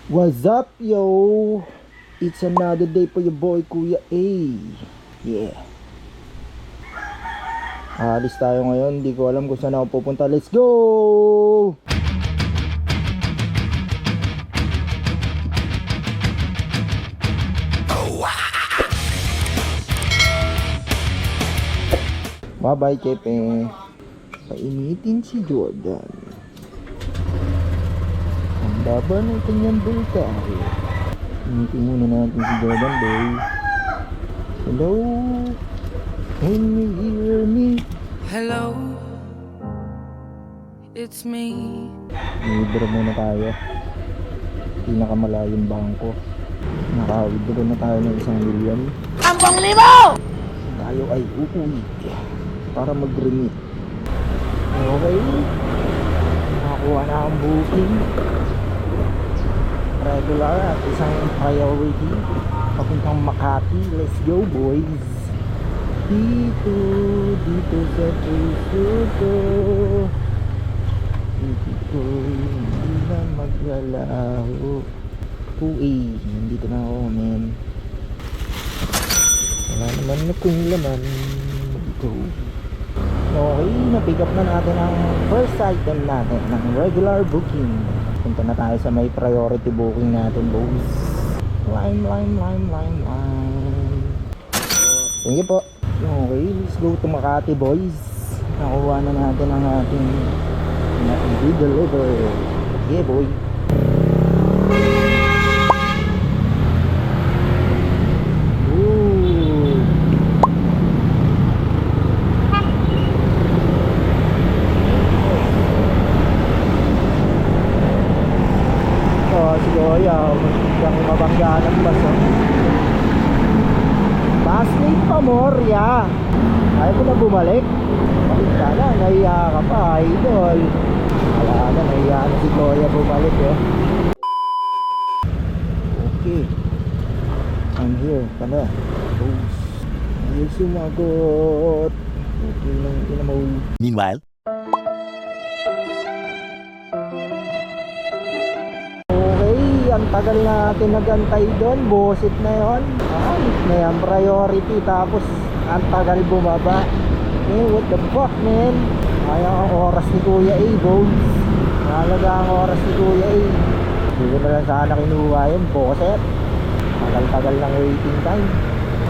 What's up, yo? It's another day for your boy, Kuya A. Yeah. Alis tayo ngayon. Hindi ko alam kung saan ako pupunta. Let's go! Bye-bye, Kepe. Painitin si Jordan. Ang baba ng kanyang bulkari. Initin muna natin si Jordan, boy. Hello? Can you hear me? Hello, it's me. I-withdraw muna tayo. Pinakamalayong bangko. Naka-withdraw na tayo ng 1,000,000. Ambang libo! Tayo ay uuwi para mag-remit. Okay. Nakakuha na ang booking. Regular at isang priority. Papuntang Makati. Let's go, boys. Dito sa puso ko. Dito ko hindi na maglalaho. Uy, nandito na ako, men. Wala naman na kung laman. Dito. Okay, na-pick up na natin ang first item natin ng regular booking. Punta na tayo sa may priority booking natin, boys. Lime. Thank you po. Okay, let's go to Makati, boys. Nakuha na natin ang ating deliver. Yeah, boy. Ooh. Oh, si Goya, magandang mabangga ng baso. Basket pa, Moria. Ayaw ko na bumalik. Balik ka na, nahiya ka pa, idol. Wala na, nahiya na si Goya bumalik, eh. Okay. I'm here, pala. Ayaw sumagot. Okay lang, kinamaw. Meanwhile, Okay, ang tagal natin nagantay doon. Bosit na yon. Na yan, priority. Tapos, ang tagal bumaba. Eh, what the fuck, man? Ayaw ang oras ni Kuya A, boys. Mahalaga ang oras ni Kuya A. Hindi ko na lang sana kinuha yun, boset. Tagal-tagal ng waiting time.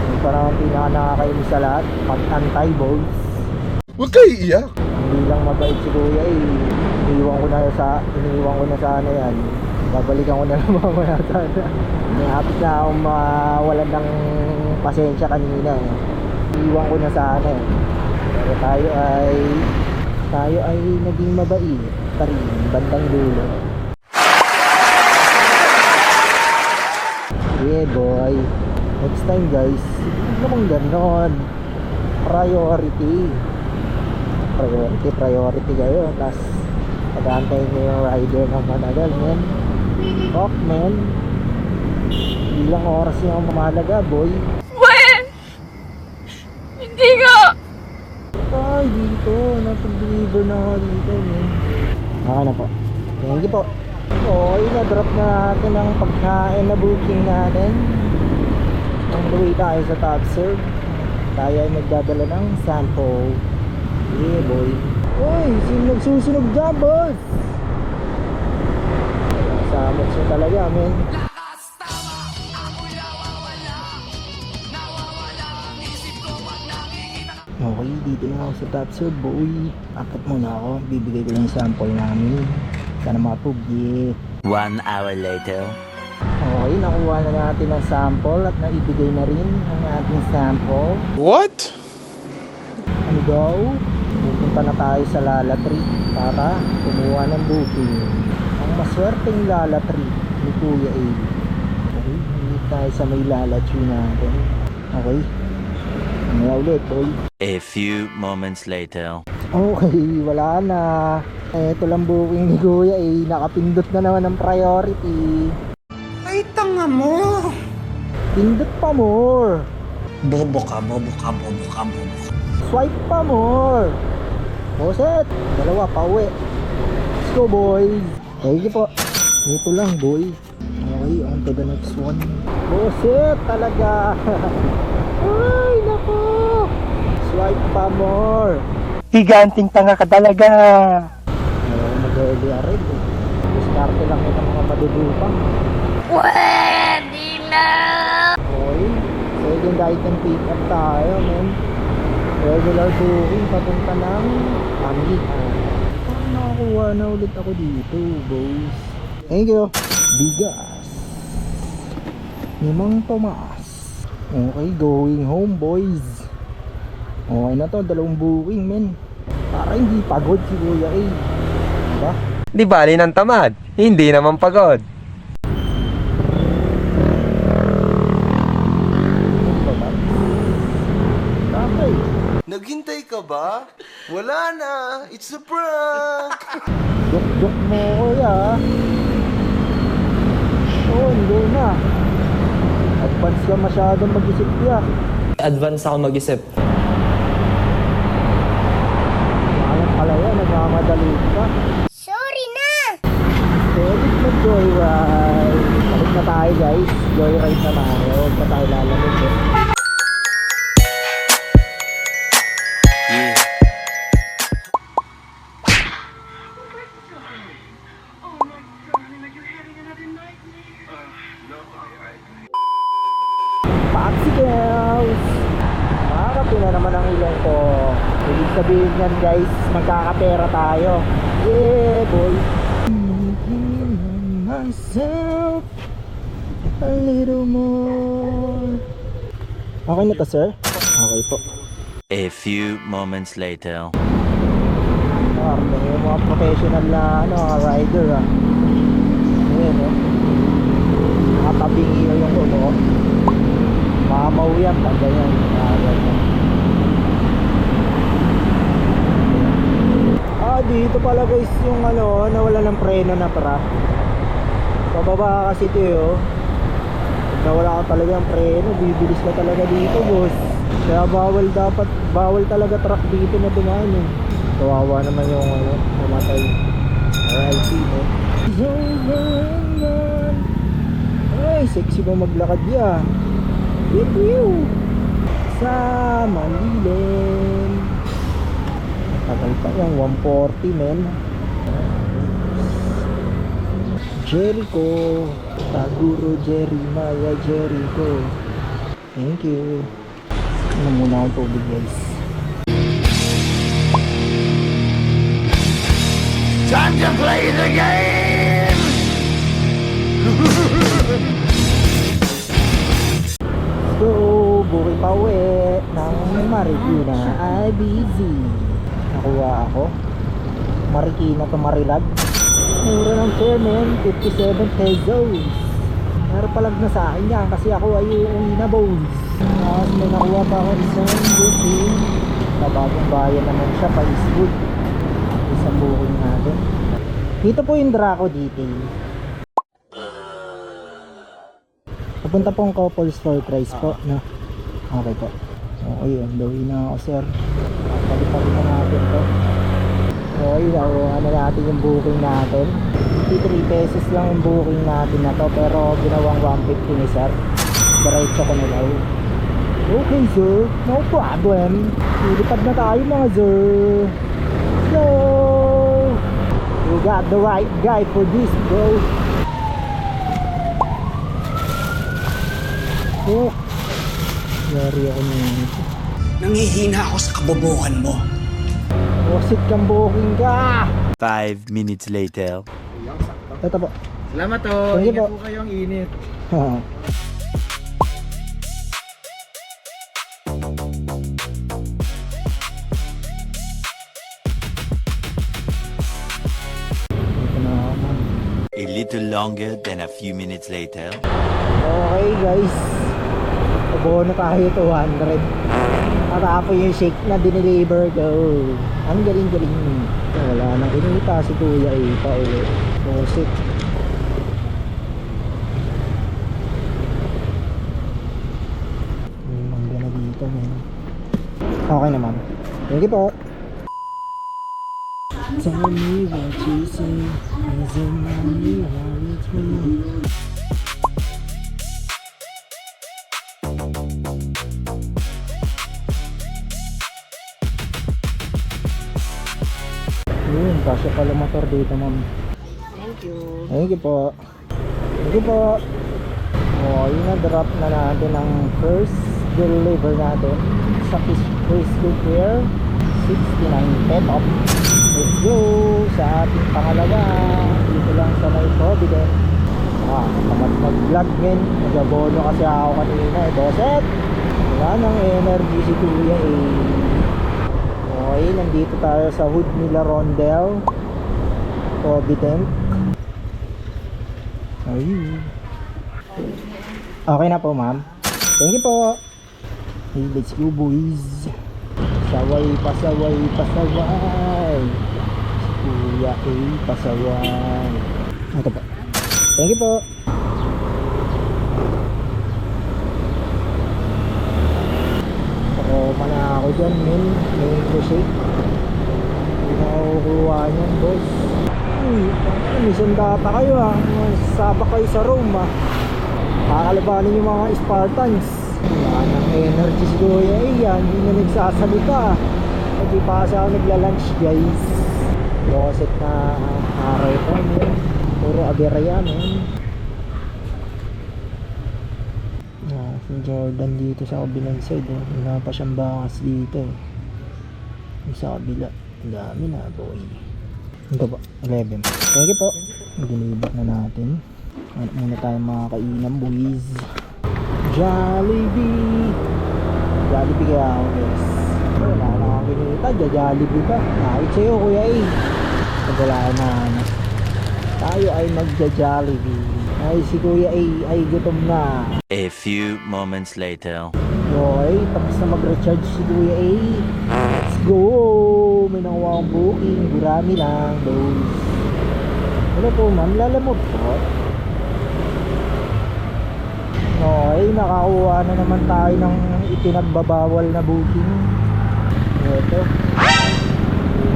Yung parang pinaka nakakainis sa lahat. Pag-antay, boys. huwag kayo iiyak. Hindi lang mabait si Kuya A. Iniiwan ko na sana yan. Babalikan ko na lang mamaya sana. Hapit na akong mawalan ng pasensya kanina, eh. Iwan ko na sana, eh. Pero tayo ay naging mabait pa rin bandang dulo. Yeah, boy. Next time, guys, huwag naman ganon. Priority kayo. Tapos pag-aantayin nyo yung rider ng managal, men. Fuck, men. Ilang oras yung mahalaga, boy. When? Hindi nga! Ay, dito. Napag-deliver na ako dito, men. Okay na po. Thank you po. Okay, na-drop na natin ang pagkain na booking natin. On the way tayo sa top serve. Tayo ay magdadala ng sample. Yeah, boy. Uy, sino nagsusunog dyan, boss? Samot siya talaga, men. Okay, dito na ako sa top serve, boy. Apat muna ako. Bibigay ko lang yung sample namin. Sana mapug, yeah. 1 hour later. Okay, nakuha na natin ang sample at naibigay na rin ang ating sample. What? Ano daw? Pupunta na tayo sa Lala Tree para kumuha ng booking. Ang maswerteng Lala Tree ni Kuya A. Okay, hindi tayo sa may Lala Tree natin. Okay. Ano ulit, boy? A few moments later. Okay, wala na. Ito lang booking ni Kuya A. Nakapindot na naman ng priority. Ay, tanga mo! Pindot pa more. Bobo ka. Swipe pa more. Boset, dalawa pa uwi. Let's go, boys. Thank you po. Ito lang boy. Okay, on to the next one. Buset talaga. Ay nako. Swipe pa more. Higanting tanga ka talaga. Ayaw mag-early rin eh. Diskarte lang yun ang mga madudupang. Pwede na! Okay, second item pick up tayo men. Regular booking papunta ng Amihan. Parang nakakuha na ulit ako dito boys. Thank you. Bigas ni Mang Tomas. Okay, going home boys. Okay na to, 2 booking men. Para hindi pagod si Kuya A. Diba? Di bali ng tamad, hindi naman pagod. Okay. Naghintay ka ba? Wala na. It's a prank. Joke mo Kuya. Oo, hindi na. Advance ka masyadong mag-isip ya. Advance ako mag-isip. Alam pala yan, nagmamadali ka. Sorry na! Pwede na joyride. Balik na tayo guys. Joyride na tayo. Huwag na tayo lalamig eh. Yeah. Popsicles! Makakapin na naman ang ilong ko. Ibig sabihin yan guys, magkakapera tayo. Yeah boy! Myself a little more. Okay na to sir? Okay po. A few moments later. Yung mga professional na rider ah. Ayan oh. Nakatabing yung ulo. Mamaw yan pag ganyan. Dito pala guys yung nawala ng preno na para. Pababa kasi ito oh. Pag nawala ka talaga ng preno, bibilis ka talaga dito boss. Kaya bawal talaga truck dito na dumaan eh. Kawawa naman yung namatay. RIP mo. Ay, sexy mo maglakad ya. Review sa Manilin. Tagal pa yan, 140 men. Jericho, Taguro Jeremiah Jericho. Thank you. Ano muna akong tubig guys. Time to play the game! So, buhay pa uwi ng Marikina IBZ. Nakuha ako. Marikina to Marilag. Mura ng fare men, 57 pesos. Pero palag na sa akin yan kasi ako ay uuwi na boss. Tapos may nakuha pa ako isang booking. Kabagong bayan naman siya pa Eastwood. Isang booking natin. Dito po yung Draco detail. Papunta pong couples for price po, no? Okay po. Okay, on the way na ako, sir. Paliparin na natin to. Okay, nakuha na natin yung booking natin. 53 pesos lang yung booking natin na to, pero ginawang 150 ni sir. Diretso ko na daw. Okay, sir. No problem. Ilipad na tayo mga sir. So, we got the right guy for this, bro. Oh, yari ako nito. Nangihina ako sa kabobohan mo. Wasit kang booking ka. 5 minutes later. Ito po. Salamat to. Thank you Ingat po. po kayong init. Ito na ako. A little longer than a few minutes later. Okay guys. Abono tayo 200. Natapos yung shake na dineliver ko. Ang galing-galing. Wala nang kinita si Kuya eh. Pauwi. Wasit. Mangga na dito man. Okay naman. Thank you po. Tell me what you see. in my heart. Yun, kasya pala motor dito, ma'am. Thank you. Thank you po. Thank you po. Oh, yun na, drop na natin ang first deliver natin sa first good fair. 69 pesos. Let's go sa ating pangalawa. Dito lang sa may Providence. Tamad mag-vlog men. Nag-abono kasi ako kanina eh. Boset! Wala nang energy si Kuya eh. Okay, nandito tayo sa hood nila Rondel. Providence. Ayun. Okay na po, ma'am. Thank you po. Hey, let's go, boys. Pasaway, pasaway, pasaway. Kuya, pasaway. Ito po. Thank you po. Pakoma na ako dyan, men. Mango shake. Hindi na ako kukuha niyan, boss. Uy, mission data kayo sabak kayo sa Rome kakalabanin yung mga Spartans. Wala nang energy si Kuya yan, hindi na nagsasalita. Hindi pa kasi ako nagla-lunch guys. Loset na araw ko men. Puro aberya men. Si Jordan dito sa kabilang side wala pa siyang bangas dito yung sa kabila ang dami na boy. Ito po, 11. Thank you po. Dinibak na natin. Ano muna tayo mga kainan boys. Jollibee. Jollibee kaya ako guys. Wala na akong kinita. Jollibee ba? Nakit sa'yo kuya eh. Wala na. Tayo ay magja-Jollibee. Ay si kuya ay gutom na. A few moments later. Okay, tapos na mag-recharge si kuya eh. Let's go! May nakuha akong booking. Gurami lang boys. Ano po ma'am? Lalamove po. Okay, nakakuha na naman tayo ng ipinagbabawal na booking. Ito.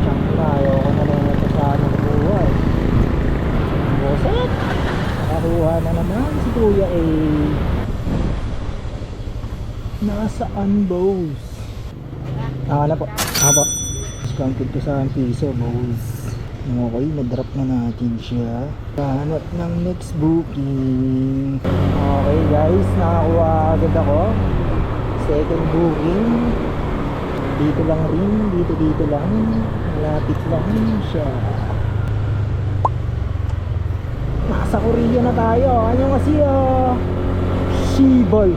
Chunk na, ayoko na lang ito sana nakuha eh. Boset! Nakakuha na naman si Kuya eh. Nasaan boss? Na po. Po. Discounted to sa piso boss. Okay, na-drop na natin siya. Hanap ng next booking. Okay guys, nakakuha agad ako. Second booking. Dito lang rin, dito lang. Malapit lang siya. Nasa Korea na tayo. Ano kasi Shibol.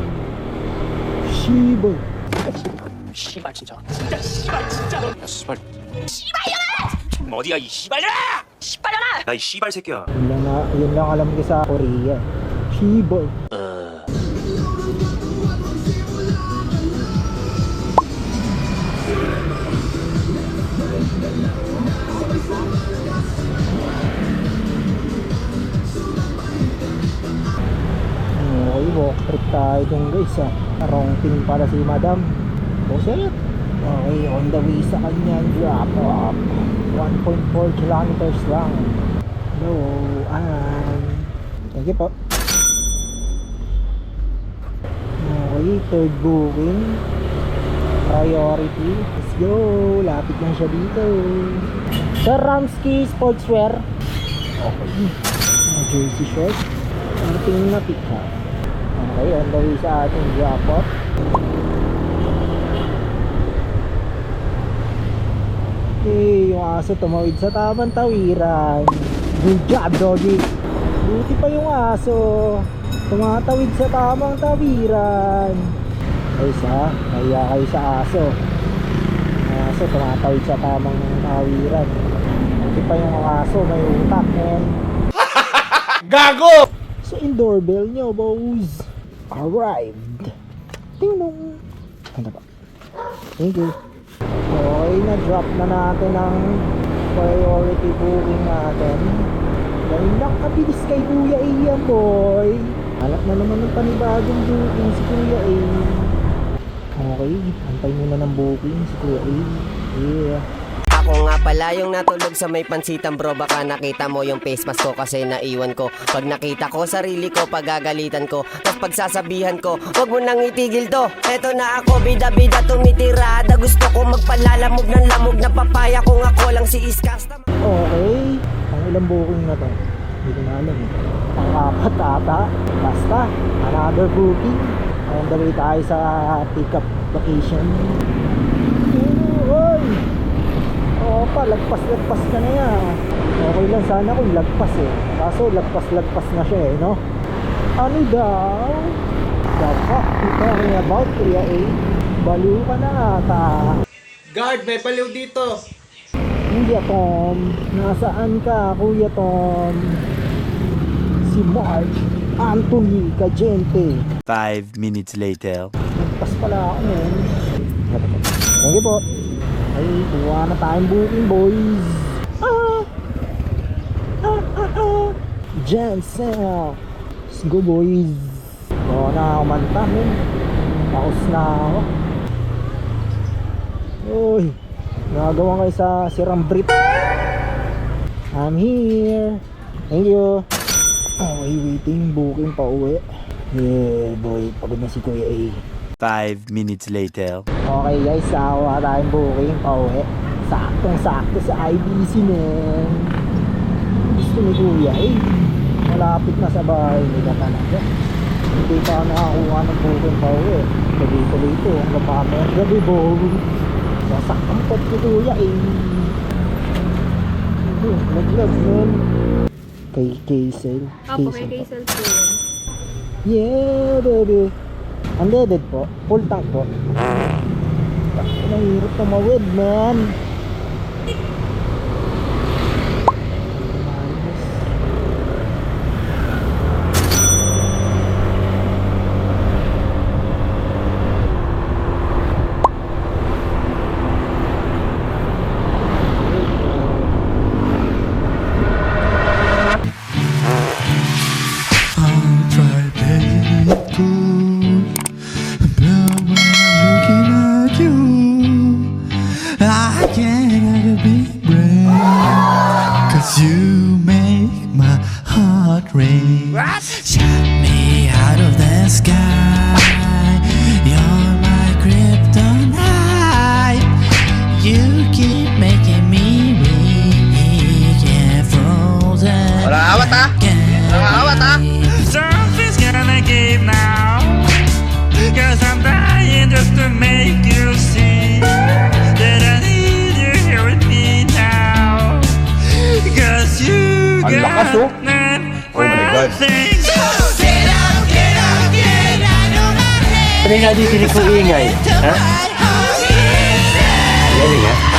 Shibol. 씨발 진짜 진짜로 야 씨발 어디야 이 씨발년아 씨발년아 야 이 씨발 새끼야 Yun lang alam ko sa Korea. Shibol. Okay, walk trip tayo dun guys Wrong pala si madam. Boset. Okay, on the way sa kanyang drop off. 1.4 kilometers lang. Hello, thank you po. Okay, third booking. Priority. Let's go. Lapit lang siya dito. Sir Ramsky Sportswear. Okay. Jersey short. Parting na pick ha. Okay, on the way sa ating drop off. Okay, yung aso tumawid sa tamang tawiran. Good job, doggy. Buti pa yung aso. Tumatawid sa tamang tawiran. Guys kaya kayo sa aso. Yung aso tumatawid sa tamang tawiran. Buti pa yung aso, may utak, men. Gago! So, in doorbell nyo, boys. Arrived. Ting-dong. Ano ba? Thank you. Okay, na-drop na natin ang priority booking natin. Dahil lang kabilis kay Kuya A yan, boy. Hanap na naman ng panibagong booking si Kuya A. Okay, antay muna ng booking si Kuya A. Yeah. Ako nga pala yung natulog sa may pansitan bro. Baka nakita mo yung face mask ko kasi naiwan ko. Pag nakita ko sarili ko, pagagalitan ko, tapos pagsasabihan ko, wag mo nang itigil to. Eto na ako, bida-bida tumitirada. Gusto ko magpalalamog ng lamog na papaya kung ako lang si Iskasta. Okay. Ang ilang booking na to? Hindi ko na alam eh. Pang-apat ata. Basta. Another booking. On the way tayo sa pick-up vacation. Oy! Oo pa, lagpas ka na yan. Okay lang sana kung lagpas eh. Kaso lagpas na siya eh, no? Ano daw? The fuck you talking about, Kuya A? Baliw ka na ata. Guard, may baliw dito. Kuya Tom, nasaan ka, Kuya Tom? Si Mark Anthony Cagente. 5 minutes later. Nagpas pala ako ngayon. Thank you po. Ay, kuha na tayong booking, boys. Jensen. Let's go, boys. Oo na, kumanta, men. Paus na ako. Uy, nagawa kayo sa Sirang Brit. I'm here. Thank you. Okay, waiting, booking pa uwi. Yeah, boy, pagod na si Kuya A. 5 minutes later. Okay guys, nakuha tayong booking pa uwi. Saktong-sakto sa IBC, men. Gusto ni Kuya A. Malapit na sa bahay nila talaga. Hindi pa ako nakakuha ng booking pa uwi. Tuloy-tuloy ito, hanggang pamayang gabi, boy. Sasaktong pot ni Kuya A. Naglag, men. Kay Kaysel. Opo, kay Kaysel po yun. Yeah, baby. Unleaded po. Full tank po. Nahirap na mawid, man. You make my heart race. Shut me out of the sky. You're my kryptonite. You keep making me weak and frozen. Something's gonna give now. Cause I'm dying just to make you see that I need you here with me now. Cause you got that one thing. Get out, get out, get out of my head. Ano nga di tinig kong ingay? Ha? Galing ha?